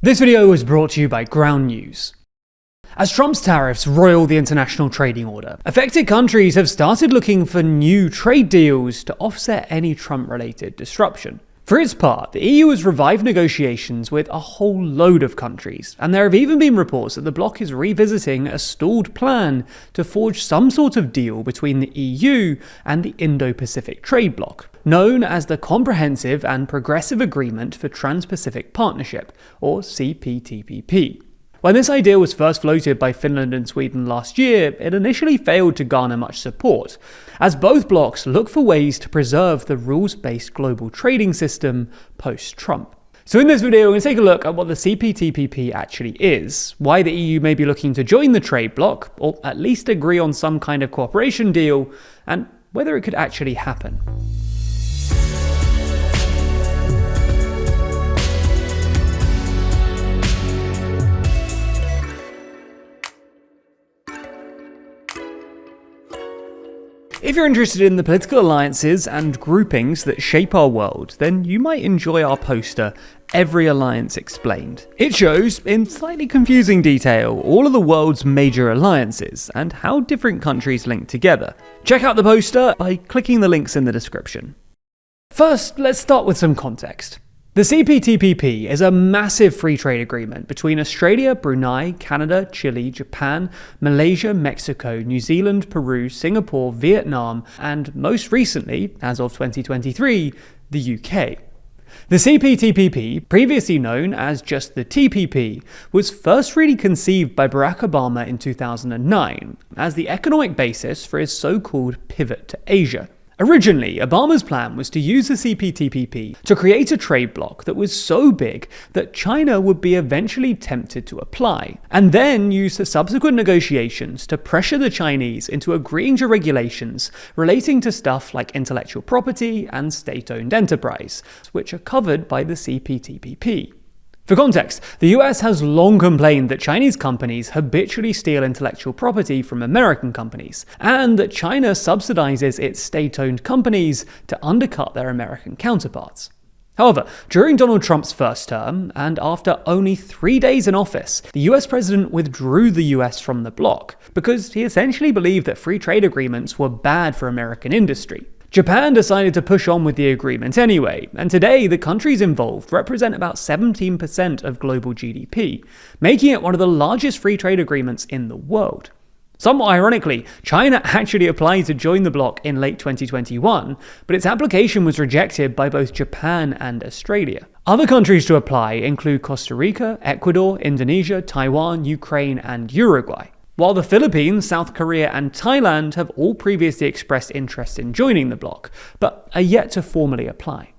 This video was brought to you by Ground News. As Trump's tariffs roil the international trading order, affected countries have started looking for new trade deals to offset any Trump-related disruption. For its part, the EU has revived negotiations with a whole load of countries, and there have even been reports that the bloc is revisiting a stalled plan to forge some sort of deal between the EU and the Indo-Pacific Trade Bloc, known as the Comprehensive and Progressive Agreement for Trans-Pacific Partnership, or CPTPP. When this idea was first floated by Finland and Sweden last year, it initially failed to garner much support, as both blocs look for ways to preserve the rules-based global trading system post-Trump. So in this video, we're going to take a look at what the CPTPP actually is, why the EU may be looking to join the trade bloc, or at least agree on some kind of cooperation deal, and whether it could actually happen. If you're interested in the political alliances and groupings that shape our world, then you might enjoy our poster, Every Alliance Explained. It shows, in slightly confusing detail, all of the world's major alliances and how different countries link together. Check out the poster by clicking the links in the description. First, let's start with some context. The CPTPP is a massive free trade agreement between Australia, Brunei, Canada, Chile, Japan, Malaysia, Mexico, New Zealand, Peru, Singapore, Vietnam, and most recently, as of 2023, the UK. The CPTPP, previously known as just the TPP, was first really conceived by Barack Obama in 2009 as the economic basis for his so-called pivot to Asia. Originally, Obama's plan was to use the CPTPP to create a trade bloc that was so big that China would be eventually tempted to apply, and then use the subsequent negotiations to pressure the Chinese into agreeing to regulations relating to stuff like intellectual property and state-owned enterprise, which are covered by the CPTPP. For context, the US has long complained that Chinese companies habitually steal intellectual property from American companies, and that China subsidizes its state-owned companies to undercut their American counterparts. However, during Donald Trump's first term, and after only 3 days in office, the US president withdrew the US from the bloc, because he essentially believed that free trade agreements were bad for American industry. Japan decided to push on with the agreement anyway, and today the countries involved represent about 17% of global GDP, making it one of the largest free trade agreements in the world. Somewhat ironically, China actually applied to join the bloc in late 2021, but its application was rejected by both Japan and Australia. Other countries to apply include Costa Rica, Ecuador, Indonesia, Taiwan, Ukraine, and Uruguay. While the Philippines, South Korea, and Thailand have all previously expressed interest in joining the bloc, but are yet to formally apply.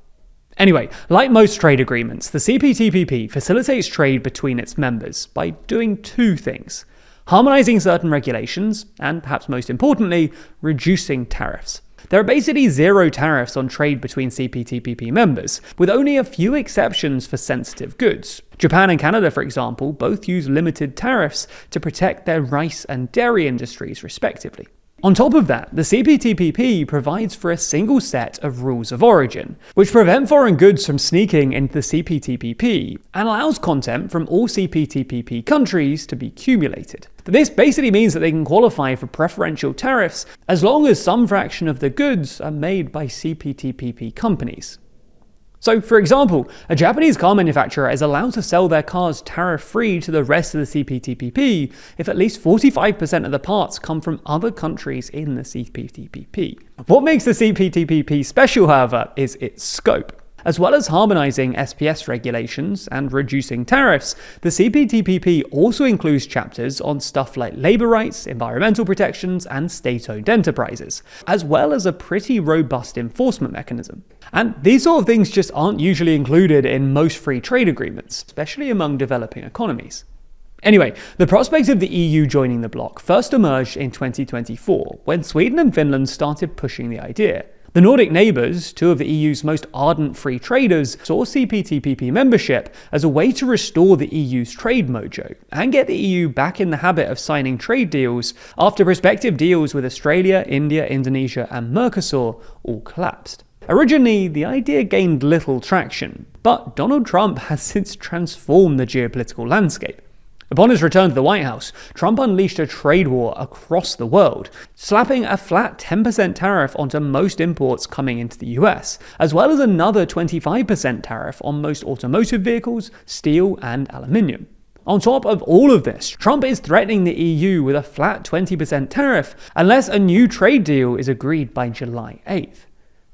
Anyway, like most trade agreements, the CPTPP facilitates trade between its members by doing two things: harmonizing certain regulations, and perhaps most importantly, reducing tariffs. There are basically zero tariffs on trade between CPTPP members, with only a few exceptions for sensitive goods. Japan and Canada, for example, both use limited tariffs to protect their rice and dairy industries, respectively. On top of that, the CPTPP provides for a single set of rules of origin, which prevent foreign goods from sneaking into the CPTPP and allows content from all CPTPP countries to be cumulated. This basically means that they can qualify for preferential tariffs as long as some fraction of the goods are made by CPTPP companies. So, for example, a Japanese car manufacturer is allowed to sell their cars tariff-free to the rest of the CPTPP if at least 45% of the parts come from other countries in the CPTPP. What makes the CPTPP special, however, is its scope. As well as harmonizing SPS regulations and reducing tariffs, the CPTPP also includes chapters on stuff like labor rights, environmental protections, and state-owned enterprises, as well as a pretty robust enforcement mechanism. And these sort of things just aren't usually included in most free trade agreements, especially among developing economies. Anyway, the prospect of the EU joining the bloc first emerged in 2024, when Sweden and Finland started pushing the idea. The Nordic neighbours, two of the EU's most ardent free traders, saw CPTPP membership as a way to restore the EU's trade mojo and get the EU back in the habit of signing trade deals after prospective deals with Australia, India, Indonesia, and Mercosur all collapsed. Originally, the idea gained little traction, but Donald Trump has since transformed the geopolitical landscape. Upon his return to the White House, Trump unleashed a trade war across the world, slapping a flat 10% tariff onto most imports coming into the US, as well as another 25% tariff on most automotive vehicles, steel, and aluminium. On top of all of this, Trump is threatening the EU with a flat 20% tariff unless a new trade deal is agreed by July 8th.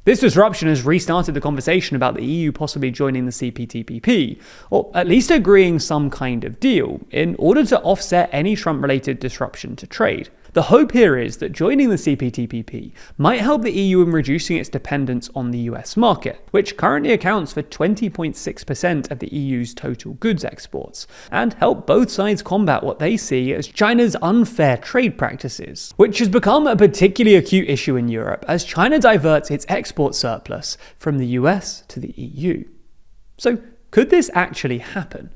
This disruption has restarted the conversation about the EU possibly joining the CPTPP, or at least agreeing some kind of deal, in order to offset any Trump-related disruption to trade. The hope here is that joining the CPTPP might help the EU in reducing its dependence on the US market, which currently accounts for 20.6% of the EU's total goods exports, and help both sides combat what they see as China's unfair trade practices, which has become a particularly acute issue in Europe as China diverts its export surplus from the US to the EU. So, could this actually happen?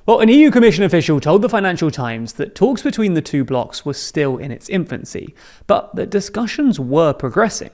Well, an EU Commission official told the Financial Times that talks between the two blocs were still in its infancy, but that discussions were progressing.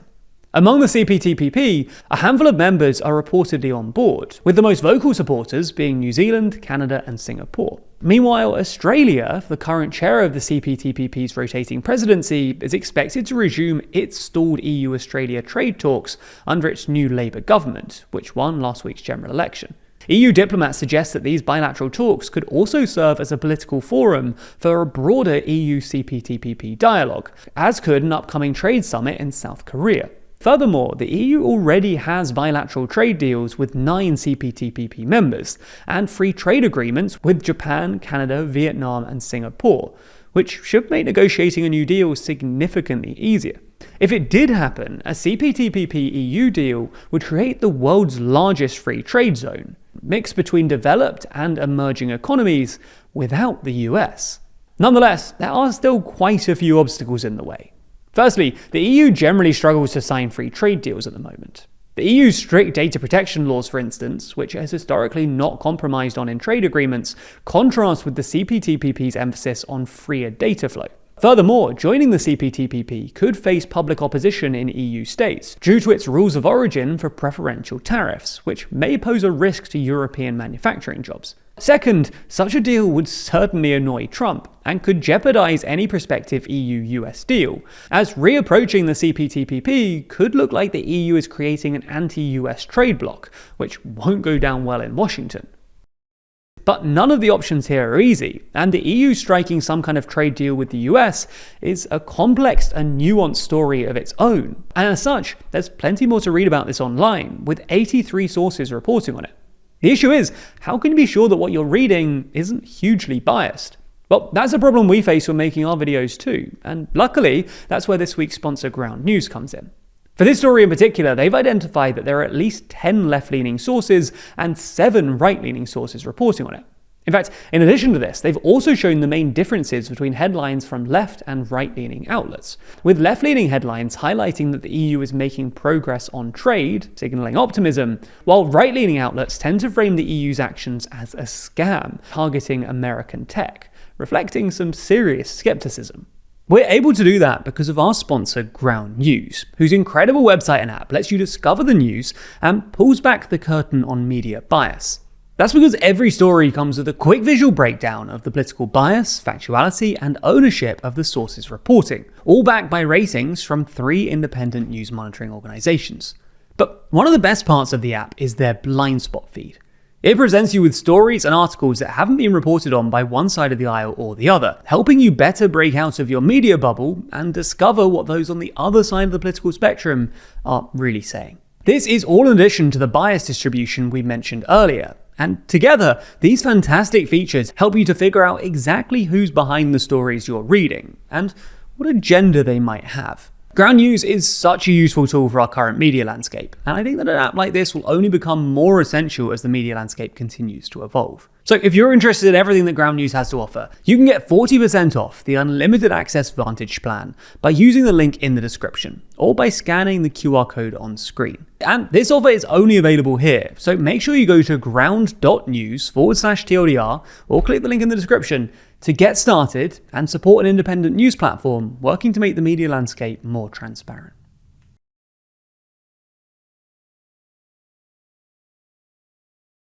Among the CPTPP, a handful of members are reportedly on board, with the most vocal supporters being New Zealand, Canada, and Singapore. Meanwhile, Australia, the current chair of the CPTPP's rotating presidency, is expected to resume its stalled EU-Australia trade talks under its new Labour government, which won last week's general election. EU diplomats suggest that these bilateral talks could also serve as a political forum for a broader EU-CPTPP dialogue, as could an upcoming trade summit in South Korea. Furthermore, the EU already has bilateral trade deals with 9 CPTPP members, and free trade agreements with Japan, Canada, Vietnam, and Singapore, which should make negotiating a new deal significantly easier. If it did happen, a CPTPP EU deal would create the world's largest free trade zone, mixed between developed and emerging economies without the US. Nonetheless, there are still quite a few obstacles in the way. Firstly, the EU generally struggles to sign free trade deals at the moment. The EU's strict data protection laws, for instance, which has historically not compromised on in trade agreements, contrast with the CPTPP's emphasis on freer data flow. Furthermore, joining the CPTPP could face public opposition in EU states due to its rules of origin for preferential tariffs, which may pose a risk to European manufacturing jobs. Second, such a deal would certainly annoy Trump and could jeopardize any prospective EU-US deal, as reapproaching the CPTPP could look like the EU is creating an anti-US trade bloc, which won't go down well in Washington. But none of the options here are easy, and the EU striking some kind of trade deal with the US is a complex and nuanced story of its own. And as such, there's plenty more to read about this online, with 83 sources reporting on it. The issue is, how can you be sure that what you're reading isn't hugely biased? Well, that's a problem we face when making our videos too, and luckily, that's where this week's sponsor Ground News comes in. For this story in particular, they've identified that there are at least 10 left-leaning sources and 7 right-leaning sources reporting on it. In fact, in addition to this, they've also shown the main differences between headlines from left and right-leaning outlets, with left-leaning headlines highlighting that the EU is making progress on trade, signaling optimism, while right-leaning outlets tend to frame the EU's actions as a scam, targeting American tech, reflecting some serious skepticism. We're able to do that because of our sponsor Ground News, whose incredible website and app lets you discover the news and pulls back the curtain on media bias. That's because every story comes with a quick visual breakdown of the political bias, factuality, and ownership of the source's reporting, all backed by ratings from 3 independent news monitoring organizations. But one of the best parts of the app is their blind spot feed. It presents you with stories and articles that haven't been reported on by one side of the aisle or the other, helping you better break out of your media bubble and discover what those on the other side of the political spectrum are really saying. This is all in addition to the bias distribution we mentioned earlier, and together, these fantastic features help you to figure out exactly who's behind the stories you're reading, and what agenda they might have. Ground News is such a useful tool for our current media landscape, and I think that an app like this will only become more essential as the media landscape continues to evolve. So if you're interested in everything that Ground News has to offer, you can get 40% off the Unlimited Access Vantage plan by using the link in the description, or by scanning the QR code on screen. And this offer is only available here, so make sure you go to ground.news/TLDR or click the link in the description to get started and support an independent news platform working to make the media landscape more transparent.